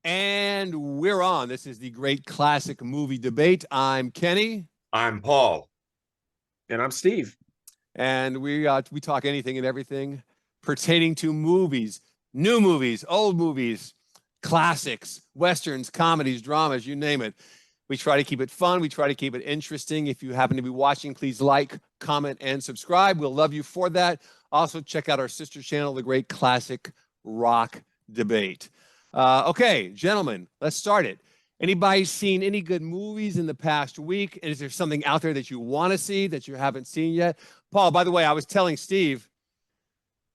And we're on. This is the Great Classic Movie Debate. I'm Kenny. I'm Paul. And I'm Steve. And we talk anything and everything pertaining to movies, new movies, old movies, classics, westerns, comedies, dramas, you name it. We try to keep it fun. We try to keep it interesting. If you happen to be watching, please like, comment, and subscribe. We'll love you for that. Also, check out our sister channel, The Great Classic Rock Debate. Okay, gentlemen, let's start it. Anybody seen any good movies in the past week? And is there something out there that you want to see that you haven't seen yet? Paul, by the way, I was telling Steve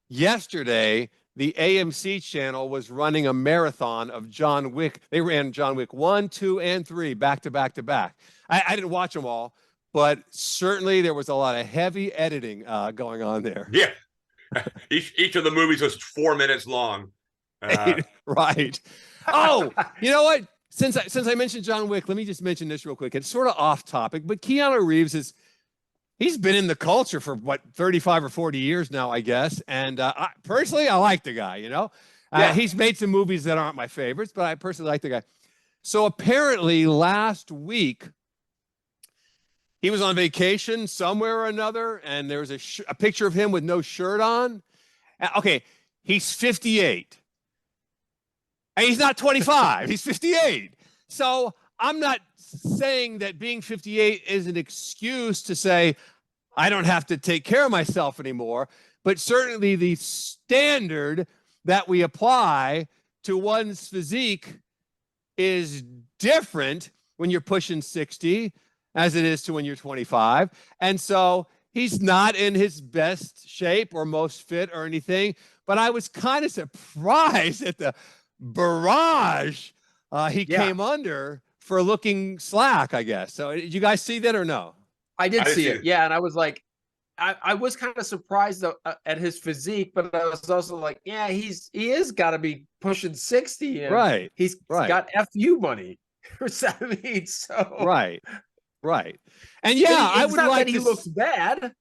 yesterday, the AMC channel was running a marathon of John Wick. They ran John Wick 1, 2, and 3 back to back to back. I didn't watch them all, but certainly there was a lot of heavy editing going on there. Yeah. Each of the movies was 4 minutes long. Right. Oh, you know what? Since I mentioned John Wick, let me just mention this real quick. It's sort of off topic, but Keanu Reeves he's been in the culture for 35 or 40 years now, I guess. And personally, I like the guy, He's made some movies that aren't my favorites, but I personally like the guy. So apparently last week, he was on vacation somewhere or another, and there was a picture of him with no shirt on. Okay, he's 58. And he's not 25. He's 58. So I'm not saying that being 58 is an excuse to say I don't have to take care of myself anymore. But certainly the standard that we apply to one's physique is different when you're pushing 60 as it is to when you're 25. And so he's not in his best shape or most fit or anything. But I was kind of surprised at the barrage he came under for looking slack, I guess. So did you guys see that or no? I did see it. Yeah. And I was like, I was kind of surprised at his physique, but I was also like, yeah, he is got to be pushing 60. And right. He's got FU money or something. So right. And yeah, I would like that he looks bad.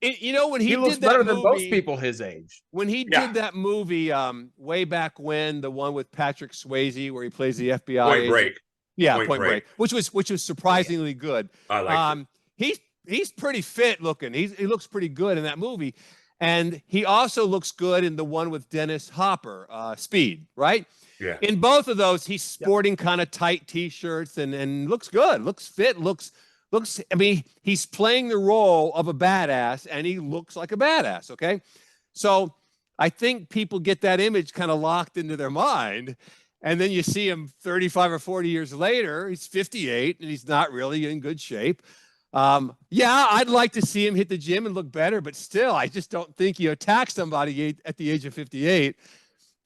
When he looks did better that than most people his age. When he did that movie way back when, the one with Patrick Swayze where he plays the FBI Point agent. Break. Yeah, Point Break, which was surprisingly good. I like it. He's pretty fit looking. He looks pretty good in that movie. And he also looks good in the one with Dennis Hopper, Speed, right? Yeah. In both of those, he's sporting kind of tight T-shirts and looks good, looks fit, I mean, he's playing the role of a badass, and he looks like a badass, okay? So I think people get that image kind of locked into their mind, and then you see him 35 or 40 years later, he's 58, and he's not really in good shape. I'd like to see him hit the gym and look better, but still, I just don't think you attack somebody at the age of 58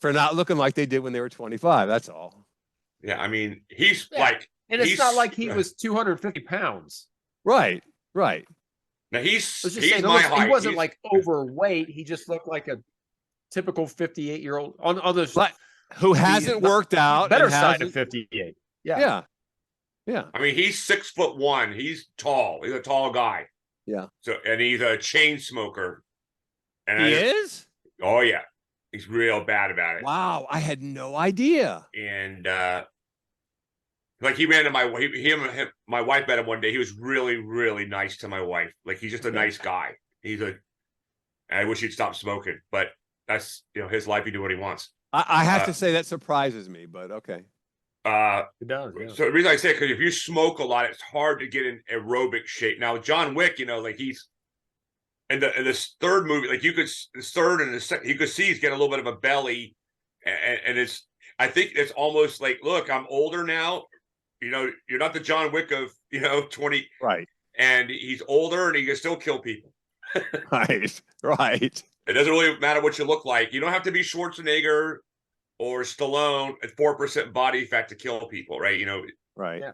for not looking like they did when they were 25, that's all. Yeah, I mean, he's and it's not like he was 250 pounds. Right. Now he's my height. He wasn't like overweight. He just looked like a typical 58-year-old on others who hasn't worked out. Better side of 58. Yeah. I mean, he's 6'1". He's tall. He's a tall guy. Yeah. So and he's a chain smoker. And he is? Oh yeah. He's real bad about it. Wow, I had no idea. And like he ran to my wife met him one day. He was really, really nice to my wife. Like he's just a nice guy. I wish he'd stop smoking, but that's his life. He do what he wants. I have to say that surprises me, but okay. It does. Yeah. So the reason I say it, because if you smoke a lot, it's hard to get in aerobic shape. Now John Wick, like he's in this third movie, like you could see he's getting a little bit of a belly, and I think it's almost like, look, I'm older now. You're not the John Wick of 20, right? And he's older, and he can still kill people. Right. It doesn't really matter what you look like. You don't have to be Schwarzenegger or Stallone at 4% body fat to kill people, right? Right. Yeah.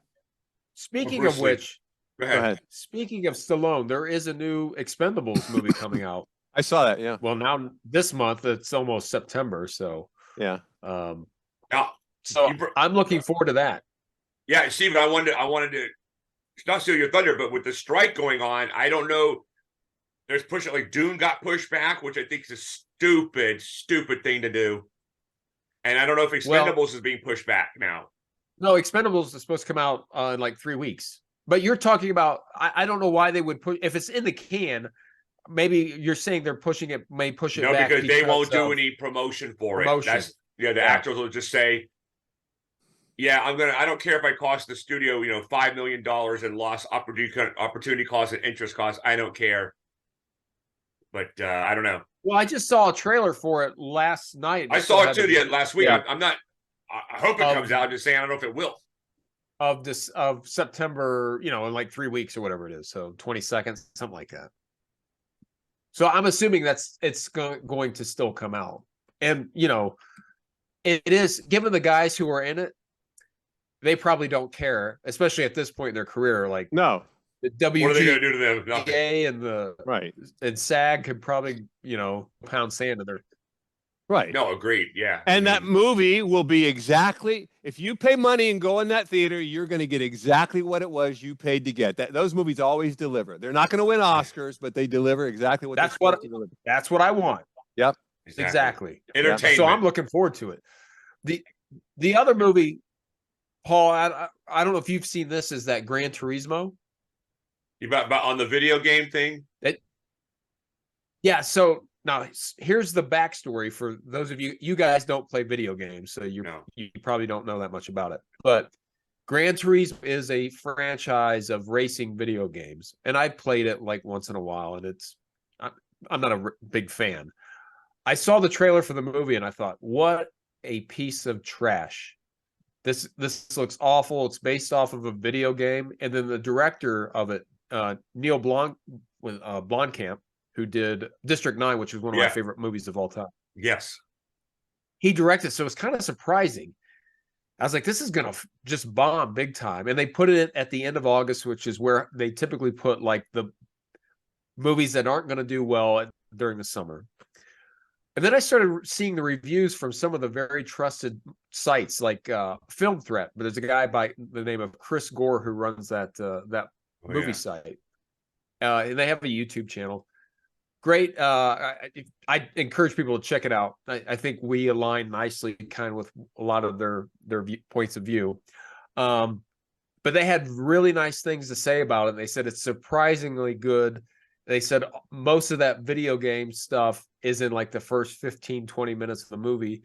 Speaking of which, go ahead. Speaking of Stallone, there is a new Expendables movie coming out. I saw that. Yeah. Well, now this month it's almost September, so yeah. I'm looking forward to that. Yeah, Steven, I wanted to not steal your thunder, but with the strike going on, I don't know. There's Dune got pushed back, which I think is a stupid thing to do. And I don't know if Well- Expendables is being pushed back now. No, Expendables is supposed to come out in like 3 weeks. But you're talking about, I don't know why they would put, if it's in the can, maybe you're saying they're pushing it, may push it No, back because they won't do of any promotion for promotion. it. That's the Yeah. actors will just say, yeah, I don't care if I cost the studio, $5 million in lost opportunity costs and interest costs. I don't care. But I don't know. Well, I just saw a trailer for it last night. I saw it too last week. Yeah. I'm not. I hope it comes out. I'm just saying I don't know if it will. Of September, in like 3 weeks or whatever it is. So 22nd, something like that. So I'm assuming it's going to still come out. And it is, given the guys who are in it, they probably don't care, especially at this point in their career. Like No. the What are they going to WGA do to them? Nothing. and the Right. and SAG could probably pound sand in their. Right. No, agreed. Yeah. And that movie will be exactly, if you pay money and go in that theater, you're going to get exactly what it was you paid to get. Those movies always deliver. They're not going to win Oscars, but they deliver exactly what That's they're what supposed to deliver. That's what I want. Yep. Exactly. Entertainment. So I'm looking forward to it. The other movie, Paul, I don't know if you've seen this, is that Gran Turismo. You about on the video game thing? Yeah. So now here's the backstory for those of you. You guys don't play video games, so you probably don't know that much about it. But Gran Turismo is a franchise of racing video games, and I played it like once in a while, and I'm not a big fan. I saw the trailer for the movie, and I thought, what a piece of trash. This looks awful. It's based off of a video game, and then the director of it, Neil Blomkamp, who did District 9, which is one of my favorite movies of all time. Yes. He directed, so it's kind of surprising. I was like, this is going to just bomb big time. And they put it at the end of August, which is where they typically put like the movies that aren't going to do well during the summer. And then I started seeing the reviews from some of the very trusted sites like Film Threat, but there's a guy by the name of Chris Gore who runs that movie site. And they have a YouTube channel. Great. I encourage people to check it out. I think we align nicely kind of with a lot of their points of view. But they had really nice things to say about it. They said it's surprisingly good. They said most of that video game stuff is in like the first 15, 20 minutes of the movie.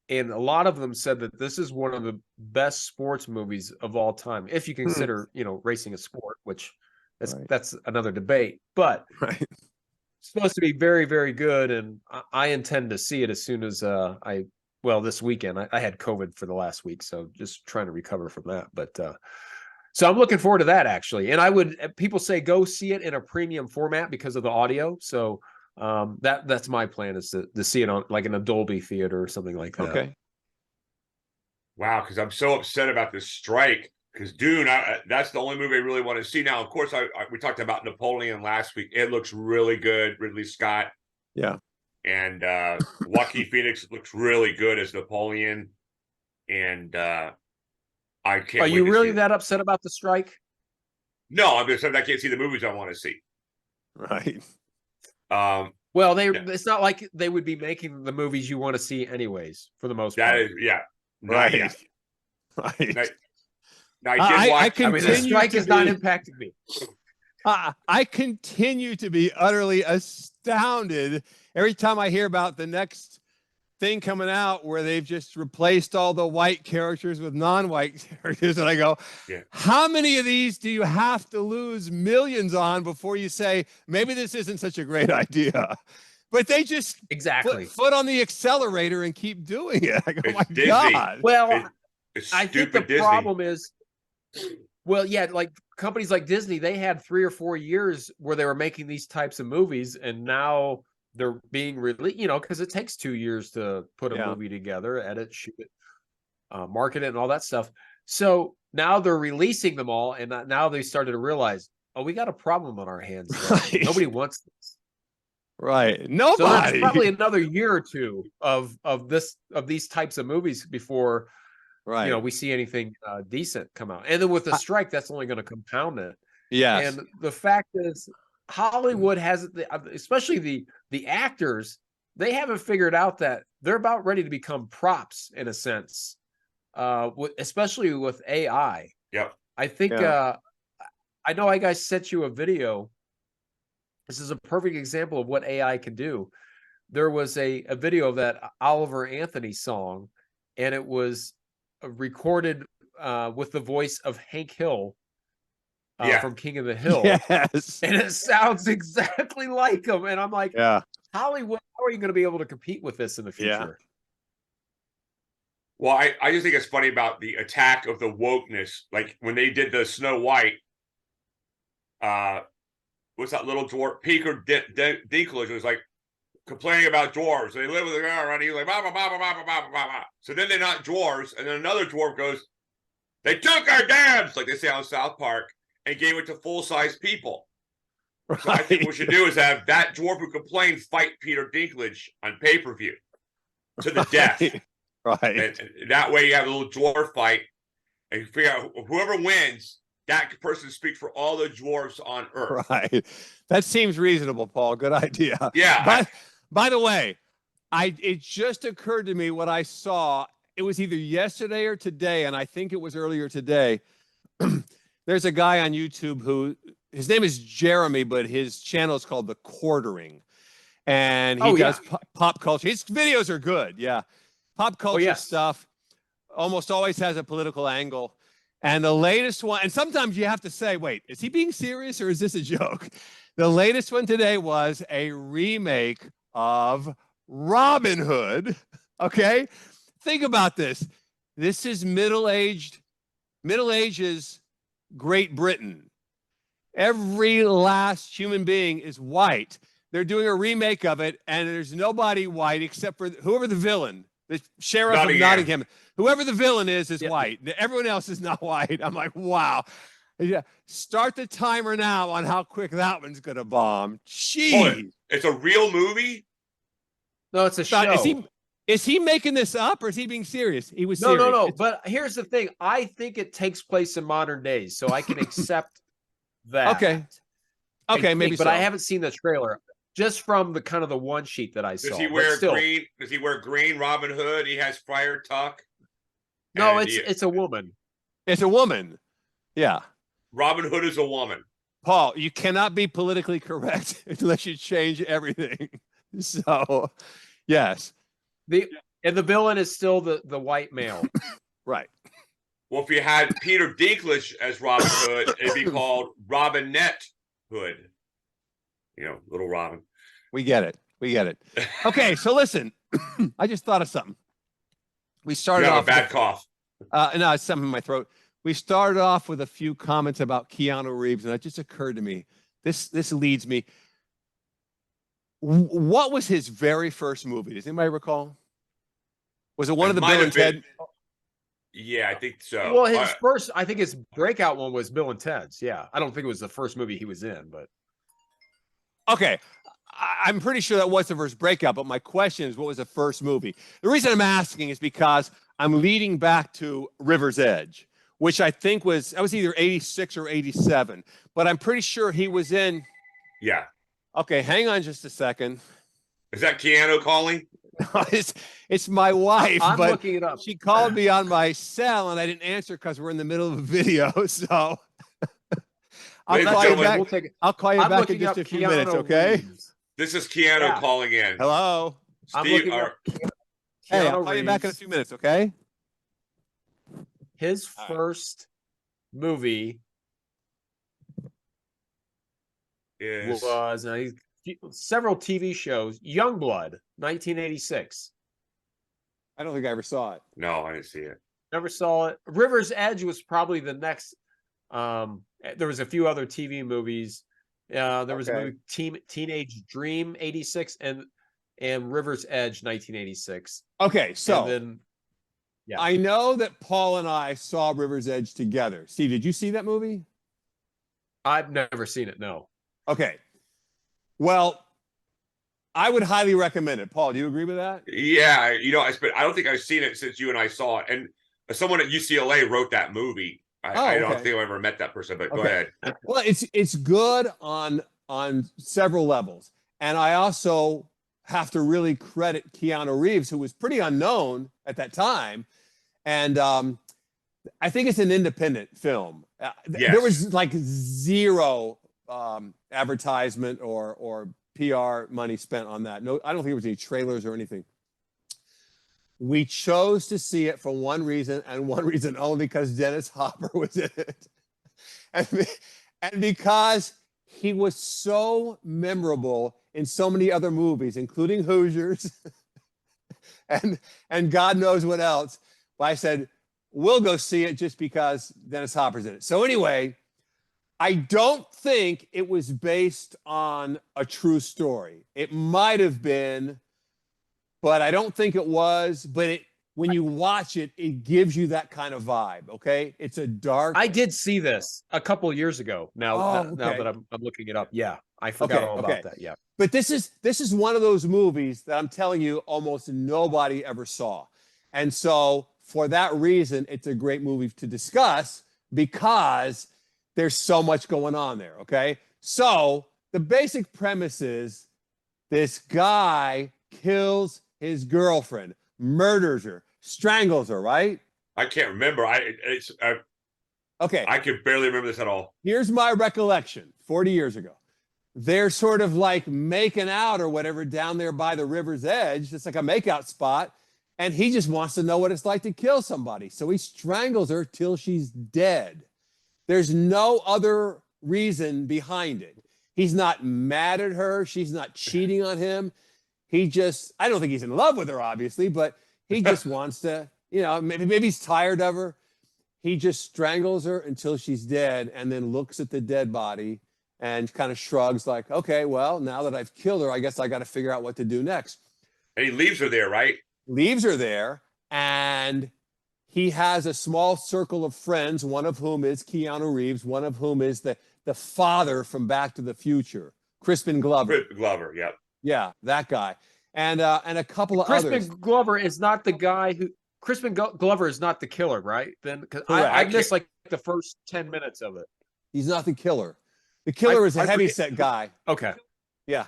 And a lot of them said that this is one of the best sports movies of all time, if you consider, racing a sport, which that's another debate. But it's supposed to be very, very good. And I intend to see it as soon as this weekend. I had COVID for the last week, so just trying to recover from that. But so I'm looking forward to that, actually. And people say go see it in a premium format because of the audio. So that's my plan, is to see it on like in a Dolby theater or something like that. Okay. Wow, because I'm so upset about this strike. Because Dune, that's the only movie I really want to see. Now, of course, we talked about Napoleon last week. It looks really good, Ridley Scott. Yeah. And Joaquin Phoenix looks really good as Napoleon. And I can't. Are you really that upset about the strike? No, I'm just I can't see the movies I want to see. Right. Well, it's not like they would be making the movies you want to see anyways, for the most part. That is, Right. Right. Now, I continue the strike has not impacted me. I continue to be utterly astounded every time I hear about the next thing coming out where they've just replaced all the white characters with non-white characters. And I go, how many of these do you have to lose millions on before you say, maybe this isn't such a great idea? But they just foot on the accelerator and keep doing it. I go, my God. Well, I think the Disney. problem is, like companies like Disney, they had 3 or 4 years where they were making these types of movies, and now they're being released, because it takes 2 years to put a movie together, edit, shoot it, market it, and all that stuff. So now they're releasing them all, and now they started to realize, we got a problem on our hands. Right. Nobody wants this. Right. Nobody. So there's probably another year or two of these types of movies before we see anything decent come out. And then with the strike, that's only going to compound it. Yes. And the fact is, Hollywood hasn't, especially the actors, they haven't figured out that they're about ready to become props in a sense, especially with AI. Yep. I think I know I guys sent you a video. This is a perfect example of what AI can do. There was a video of that Oliver Anthony song, and it was recorded with the voice of Hank Hill from King of the Hill. Yes. And it sounds exactly like him. And I'm like, Yeah. Hollywood, how are you going to be able to compete with this in the future? Well, I just think it's funny about the attack of the wokeness. Like when they did the Snow White, what's that little dwarf? Peter Dinklage was like complaining about dwarves. They live with the girl, and he's like, bah, bah, bah, bah, bah, bah, bah, bah. So then they're not dwarves, and then another dwarf goes, they took our dabs, like they say on South Park, and gave it to full-size people. Right. So I think what we should do is have that dwarf who complained fight Peter Dinklage on pay-per-view to the death. Right. And that way you have a little dwarf fight, and you figure out whoever wins, that person speaks for all the dwarves on Earth. Right. That seems reasonable, Paul. Good idea. Yeah. By the way, it just occurred to me what I saw. It was either yesterday or today, and I think it was earlier today. There's a guy on YouTube who, his name is Jeremy, but his channel is called The Quartering. And he does pop culture. His videos are good. Yeah. Pop culture stuff. Almost always has a political angle. And the latest one, and sometimes you have to say, wait, is he being serious or is this a joke? The latest one today was a remake of Robin Hood. Okay. Think about this. This is Middle Ages Great Britain. Every last human being is white. They're doing a remake of it, and there's nobody white except for whoever the villain, the sheriff of Nottingham. Whoever the villain is white. Everyone else is not white. I'm like, wow. Yeah. Start the timer now on how quick that one's going to bomb. Jeez. It's a real movie? No, it's a show. Is he making this up or is he being serious? He was serious. No. But here's the thing. I think it takes place in modern days, so I can accept that. Okay, maybe but I haven't seen the trailer. Just from the kind of the one sheet that I saw. Does he wear green? Does he wear green Robin Hood? He has Friar Tuck. No, it's a woman. It's a woman. Yeah. Robin Hood is a woman. Paul, you cannot be politically correct unless you change everything. So, yes. And the villain is still the white male. Right. Well, if you had Peter Dinklage as Robin Hood, it'd be called Robinette Hood. You know, little Robin. We get it. Okay, so listen, I just thought of something. We started off a bad cough. No, it's something in my throat. We started off with a few comments about Keanu Reeves, and it just occurred to me. This leads me. What was his very first movie? Does anybody recall? Was it one of the Bill and Ted? Yeah, I think so. Well, his first, I think his breakout one was Bill and Ted's. Yeah, I don't think it was the first movie he was in, but. Okay, I'm pretty sure that was the first breakout, but my question is, what was the first movie? The reason I'm asking is because I'm leading back to River's Edge, which I think was either 86 or 87, but I'm pretty sure he was in. Yeah. Okay, hang on just a second. Is that Keanu calling? It's my wife, I'm but looking it up. She called me on my cell and I didn't answer because we're in the middle of a video. So I'll call you back. I'll call you back in just a few minutes, okay? This is Keanu calling in. Hello. Steve, hey, I'll call you back in a few minutes, okay? His first movie was several TV shows. Youngblood, 1986. I don't think I ever saw it. No, I didn't see it. Never saw it. River's Edge was probably the next. There was a few other TV movies. There was a movie Teenage Dream 86 and River's Edge 1986. Okay, so then, I know that Paul and I saw River's Edge together. Steve, did you see that movie? I've never seen it. No. Okay. Well, I would highly recommend it. Paul, do you agree with that? Yeah, I don't think I've seen it since you and I saw it. And someone at UCLA wrote that movie. I don't think I've ever met that person, but go ahead. Well, it's good on several levels. And I also have to really credit Keanu Reeves, who was pretty unknown at that time. And I think it's an independent film. There was like zero advertisement or PR money spent on that. No, I don't think there was any trailers or anything. We chose to see it for one reason, and one reason only, because Dennis Hopper was in it. And because he was so memorable in so many other movies, including Hoosiers and God knows what else. But I said, we'll go see it just because Dennis Hopper's in it. So anyway, I don't think it was based on a true story. It might have been, but I don't think it was. But when you watch it, it gives you that kind of vibe. Okay, it's a dark. I did see this a couple of years ago. Now that I'm looking it up, yeah, I forgot all about that. Yeah, but this is one of those movies that I'm telling you, almost nobody ever saw, and so for that reason, it's a great movie to discuss because there's so much going on there. Okay, so the basic premise is this guy kills his girlfriend, murders her, strangles her, right? I can't remember. Okay. I can barely remember this at all. Here's my recollection 40 years ago. They're sort of like making out or whatever down there by the river's edge. It's like a makeout spot. And he just wants to know what it's like to kill somebody. So he strangles her till she's dead. There's no other reason behind it. He's not mad at her. She's not cheating on him. He just, I don't think he's in love with her, obviously, but he just wants to, maybe he's tired of her. He just strangles her until she's dead and then looks at the dead body and kind of shrugs like, okay, well, now that I've killed her, I guess I got to figure out what to do next. And he leaves her there, right? Leaves her there, and he has a small circle of friends, one of whom is Keanu Reeves, one of whom is the father from Back to the Future, Crispin Glover. Glover, yeah. Yeah, that guy. And a couple of others. Crispin Glover is not the guy who... Crispin Glover is not the killer, right? Then, because I missed like the first 10 minutes of it. He's not the killer. The killer is a heavyset guy. Okay. Yeah.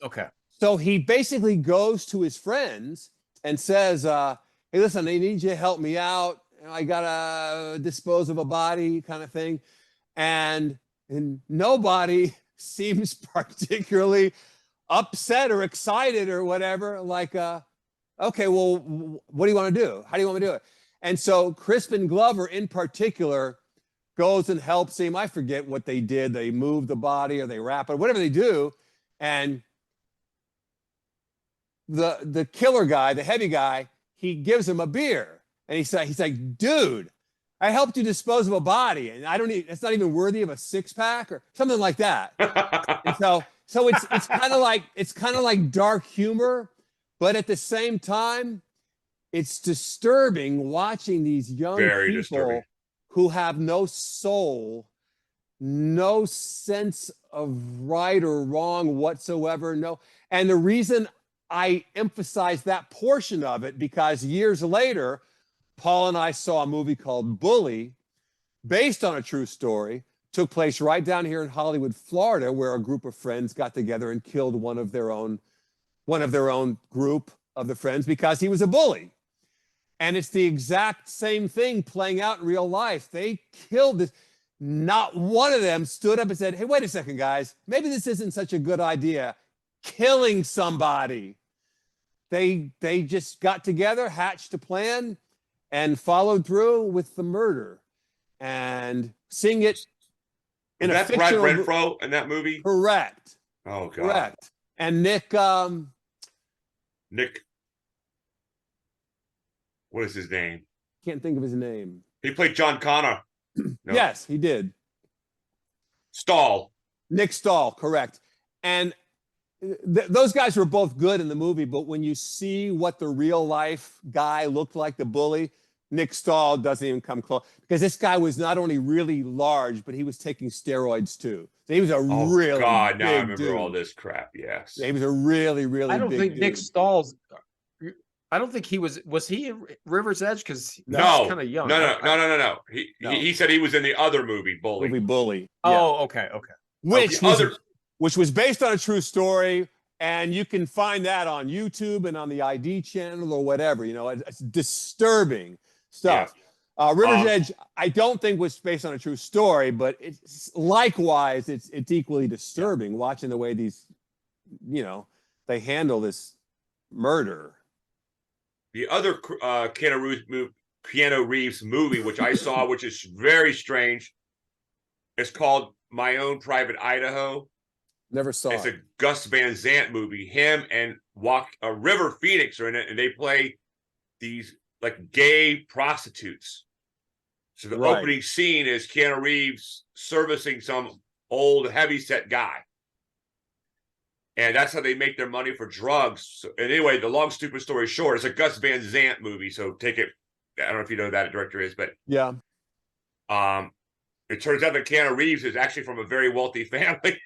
Okay. So he basically goes to his friends and says, hey, listen, I need you to help me out. I got to dispose of a body kind of thing. And nobody seems particularly upset or excited or whatever. Like, okay, well, what do you want to do? How do you want me to do it? And so Crispin Glover in particular goes and helps him. I forget what they did. They move the body or they wrap it, whatever they do. And the killer guy, the heavy guy, he gives him a beer. And he's like, dude, I helped you dispose of a body. And it's not even worthy of a 6-pack or something like that. And so it's kind of like dark humor. But at the same time, it's disturbing watching these young people who have no soul, no sense of right or wrong whatsoever. No. And the reason I emphasize that portion of it, because years later, Paul and I saw a movie called Bully, based on a true story, took place right down here in Hollywood, Florida, where a group of friends got together and killed one of their own group of the friends because he was a bully. And it's the exact same thing playing out in real life. They killed this. Not one of them stood up and said, hey, wait a second, guys. Maybe this isn't such a good idea. Killing somebody. They just got together, hatched a plan, and followed through with the murder. And seeing it in a fictional... Brad Renfro in that movie? Correct. Oh, God. Correct. And Nick, what is his name? Can't think of his name. He played John Connor. No. Yes, he did. Stahl. Nick Stahl, correct. And those guys were both good in the movie, but when you see what the real life guy looked like, the bully, Nick Stahl doesn't even come close, because this guy was not only really large, but he was taking steroids too. So he was a really God, now I remember dude. all this crap. Yes. Yeah, he was a really, really I don't big think dude. Nick Stahl's... I don't think he was he in River's Edge? Because no, kind of young. No. He said he was in the other movie, Bully. Bully. Oh, okay. Which was based on a true story. And you can find that on YouTube and on the ID channel or whatever. You know, it's disturbing stuff. River's Edge, I don't think was based on a true story, but it's likewise, it's equally disturbing watching the way these, you know, they handle this murder. The other Keanu Reeves movie, which I saw, which is very strange, it's called My Own Private Idaho. Never saw It's it. a Gus Van Sant movie. Him and River Phoenix are in it, and they play these like gay prostitutes. So the opening scene is Keanu Reeves servicing some old heavyset guy. And that's how they make their money for drugs. So, and anyway, the long, stupid story short, it's a Gus Van Sant movie. So take it. I don't know if you know who that director is, but yeah. It turns out that Keanu Reeves is actually from a very wealthy family.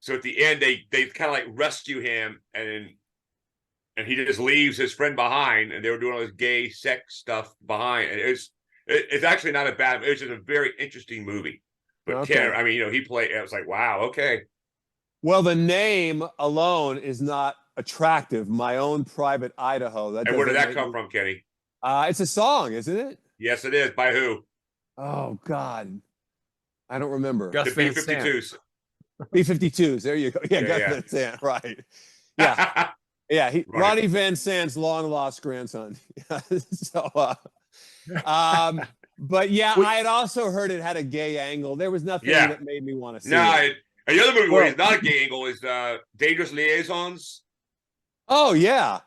So at the end, they kind of like rescue him, and he just leaves his friend behind, and they were doing all this gay sex stuff behind. And it's actually not a bad. It's just a very interesting movie. But Okay. I mean, you know, he played. It was like, wow, okay. Well, the name alone is not attractive. My Own Private Idaho. And where did that come from, Kenny? It's a song, isn't it? Yes, it is. By who? Oh God, I don't remember. Gus The Van B-52s. B-52s. There you go. Yeah, Gus yeah. Van Sant. Right. Yeah. Yeah. Ronnie Van Sant's long lost grandson. So, but yeah, I had also heard it had a gay angle. There was nothing that made me want to see it. And the other movie where he's not a gay angle is Dangerous Liaisons. Oh yeah.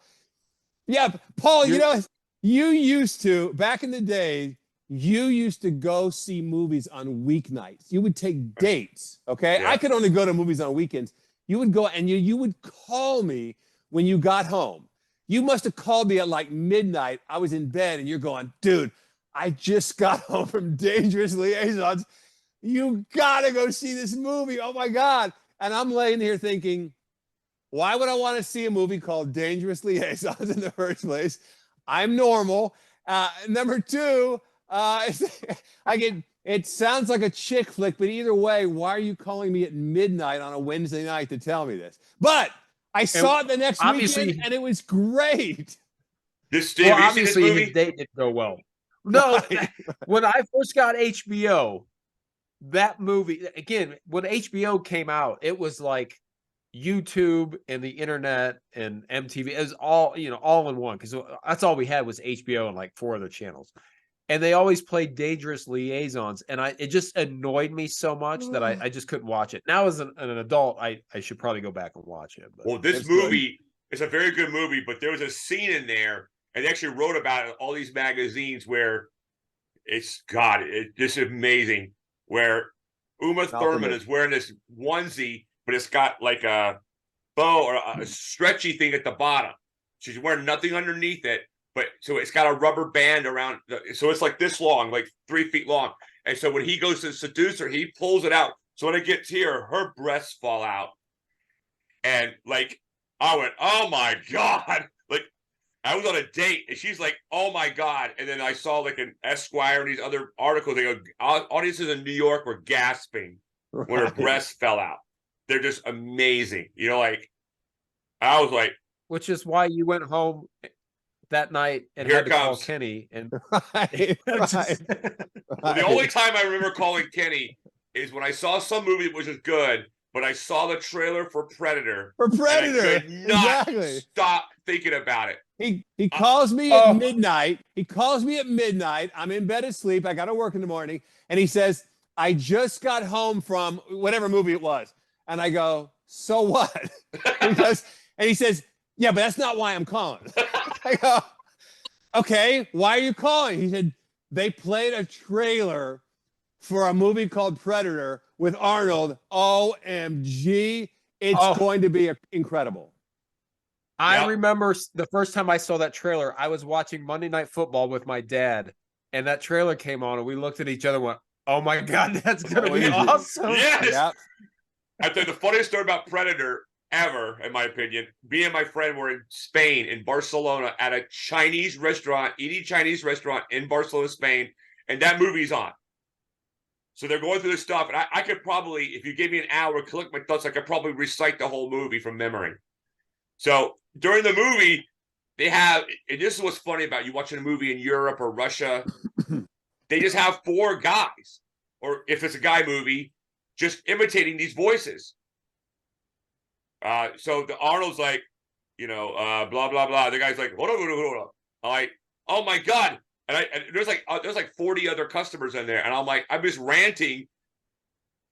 Yeah, Paul, you know, you used to, back in the day, you used to go see movies on weeknights. You would take dates, okay? Yeah. I could only go to movies on weekends. You would go and you would call me when you got home. You must have called me at like midnight. I was in bed and you're going, dude, I just got home from Dangerous Liaisons. You gotta go see this movie. Oh my God. And I'm laying here thinking, why would I want to see a movie called Dangerous Liaisons in the first place? I'm normal. Number two, it sounds like a chick flick, but either way, why are you calling me at midnight on a Wednesday night to tell me this? But I saw it the next weekend and it was great. Obviously his date didn't go well. No, when I first got HBO, that movie, again, when HBO came out, it was like YouTube and the internet and MTV. It was all, you know, all in one, because that's all we had was HBO and like 4 other channels. And they always played Dangerous Liaisons, and it just annoyed me so much that I just couldn't watch it. Now as an adult, I should probably go back and watch it. But well, this movie is a very good movie, but there was a scene in there, and they actually wrote about it in all these magazines where it's just amazing, where Uma Thurman is wearing this onesie, but it's got like a bow or a stretchy thing at the bottom. She's wearing nothing underneath it, but so it's got a rubber band around. So it's like this long, like 3 feet long. And so when he goes to seduce her, he pulls it out. So when it gets here, her breasts fall out. And like, I went, oh my God. Like, I was on a date and she's like, oh my God. And then I saw like an Esquire and these other articles. They go, audiences in New York were gasping when her breasts fell out. They're just amazing. You know, like, I was like. Which is why you went home that night and had to call Kenny. And Well, the only time I remember calling Kenny is when I saw some movie which was good, but I saw the trailer for Predator. For Predator. And I could not stop thinking about it. He calls me at midnight. He calls me at midnight. I'm in bed asleep. I got to work in the morning. And he says, I just got home from whatever movie it was. And I go, so what? And he says, yeah, but that's not why I'm calling. I go, okay, why are you calling? He said, they played a trailer for a movie called Predator with Arnold. OMG, it's going to be incredible. I remember the first time I saw that trailer, I was watching Monday Night Football with my dad, and that trailer came on, and we looked at each other and went, oh my God, that's going to be awesome. Yes. Yep. I tell you the funniest story about Predator ever, in my opinion. Me and my friend were in Spain, in Barcelona, at a Chinese restaurant, eating Chinese restaurant in Barcelona, Spain, and that movie's on. So they're going through this stuff, and I could probably, if you gave me an hour to collect my thoughts, I could probably recite the whole movie from memory. So during the movie, they have, and this is what's funny about you watching a movie in Europe or Russia, they just have 4 guys, or if it's a guy movie, just imitating these voices. So the Arnold's like, blah blah blah. The guy's like, hold on. I'm like, oh my god! And there's like 40 other customers in there, and I'm just ranting.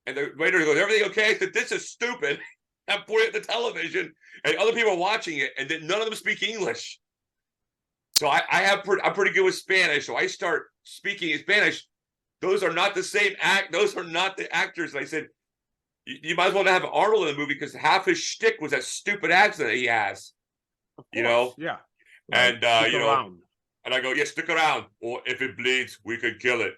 And the waiter goes, everything okay? I said, this is stupid. I'm pointing at the television, and other people are watching it, and then none of them speak English. So I'm pretty good with Spanish. So I start speaking in Spanish. Those are not the same act. Those are not the actors. And I said, you might as well have Arnold in the movie because half his shtick was that stupid accent that he has. Yeah. And Stick around. and I go, yeah, stick around, or if it bleeds, we could kill it.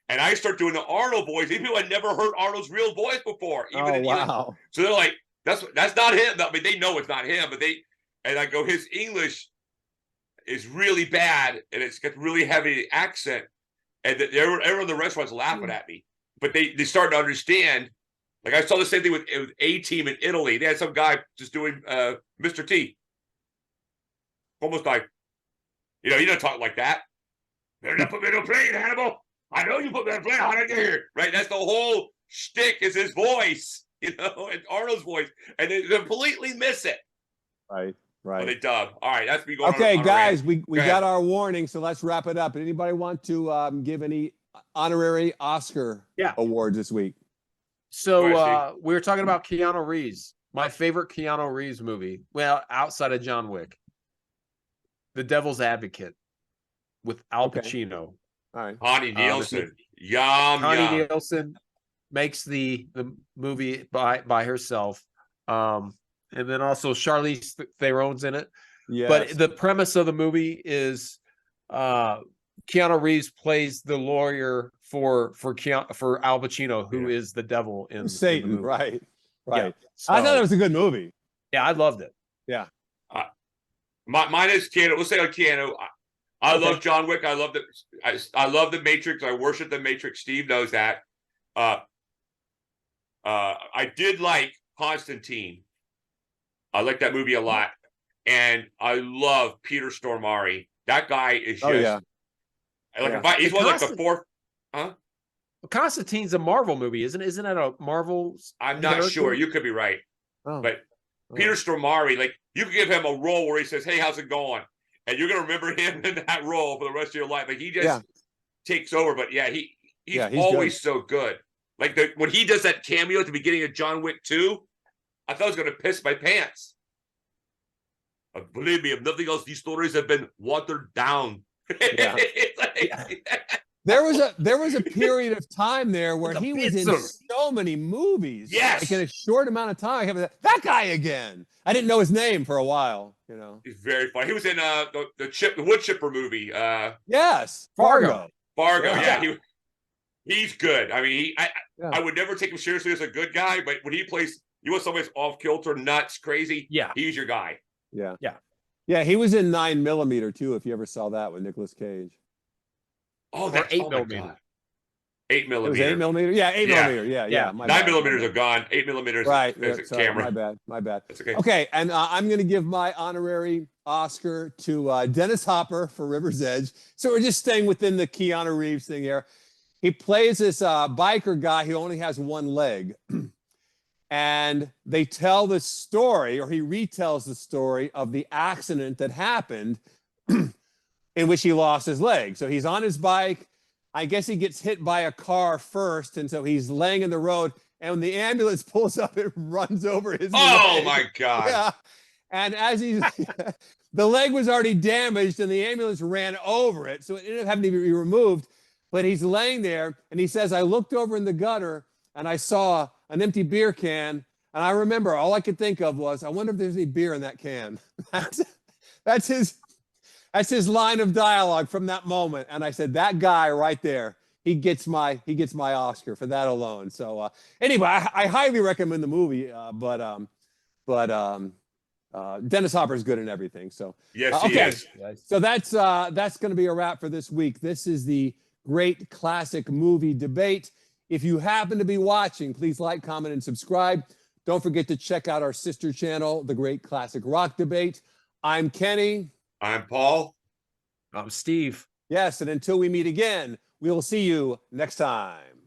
And I start doing the Arnold voice. Even people had never heard Arnold's real voice before. Wow. So they're like, that's not him. I mean, they know it's not him, but and I go, his English is really bad, and it's got really heavy accent. And everyone in the restaurant's laughing at me. But they start to understand. Like, I saw the same thing with A-Team in Italy. They had some guy just doing Mr. T. Almost like, he doesn't talk like that. They're not putting me on a plane, Hannibal. I know you put me on a plane. How did I get here? Right? That's the whole shtick, is his voice, and Arnold's voice. And they completely miss it. Right. But they dub. All right, that's me going Okay, on guys, we got our warning, so let's wrap it up. Anybody want to give any honorary Oscar awards this week? So we were talking about Keanu Reeves. My favorite Keanu Reeves movie, well, outside of John Wick, The Devil's Advocate with Al Pacino. All right. Connie Nielsen. Connie Nielsen makes the movie by herself. And then also Charlize Theron's in it. Yes. But the premise of the movie is Keanu Reeves plays the lawyer for Al Pacino, who is the devil in Satan. in the movie. Right. Yeah. So, I thought it was a good movie. Yeah, I loved it. Yeah. Mine is Keanu. We'll say on Keanu. I love John Wick. I love the Matrix. I worship the Matrix. Steve knows that. I did like Constantine. I like that movie a lot, and I love Peter Stormare. That guy is just he's one of like the fourth. Huh? Constantine's a Marvel movie, isn't it? Isn't that a Marvel? I'm not sure. You could be right, but Peter Stormare, like, you could give him a role where he says, "Hey, how's it going?" and you're gonna remember him in that role for the rest of your life. Like, he just takes over. But he's always good. So good. Like, when he does that cameo at the beginning of John Wick 2. I thought I was going to piss my pants. Believe me, if nothing else, these stories have been watered down. Yeah. There was a period of time there where he was in so many movies. Yes. Like, in a short amount of time. I have that guy again. I didn't know his name for a while. He's very funny. He was in the wood chipper movie. Yes, Fargo. Yeah. He's good. I mean, I would never take him seriously as a good guy, but when he plays, you want somebody's off kilter, nuts, crazy. Yeah, he's your guy. Yeah. He was in 9mm too. If you ever saw that with Nicolas Cage. Oh, that's 8mm. 8mm. It was 8mm. Yeah, 8mm. Yeah. 9mm are gone. 8mm. Right. Camera. My bad. That's okay. Okay, and I'm going to give my honorary Oscar to Dennis Hopper for River's Edge. So we're just staying within the Keanu Reeves thing here. He plays this biker guy who only has one leg. And they tell the story, or he retells the story of the accident that happened in which he lost his leg. So he's on his bike. I guess he gets hit by a car first. And so he's laying in the road. And when the ambulance pulls up, it runs over his leg. Oh, my God. Yeah. And as the leg was already damaged and the ambulance ran over it. So it ended up having to be removed. But he's laying there and he says, I looked over in the gutter and I saw an empty beer can. And I remember all I could think of was, I wonder if there's any beer in that can. That's his line of dialogue from that moment. And I said, that guy right there, he gets my Oscar for that alone. So anyway, I highly recommend the movie. But Dennis Hopper is good in everything. So yes, he is. So that's going to be a wrap for this week. This is the Great Classic Movie Debate. If you happen to be watching, please like, comment, and subscribe. Don't forget to check out our sister channel, The Great Classic Rock Debate. I'm Kenny. I'm Paul. I'm Steve. Yes, and until we meet again, we will see you next time.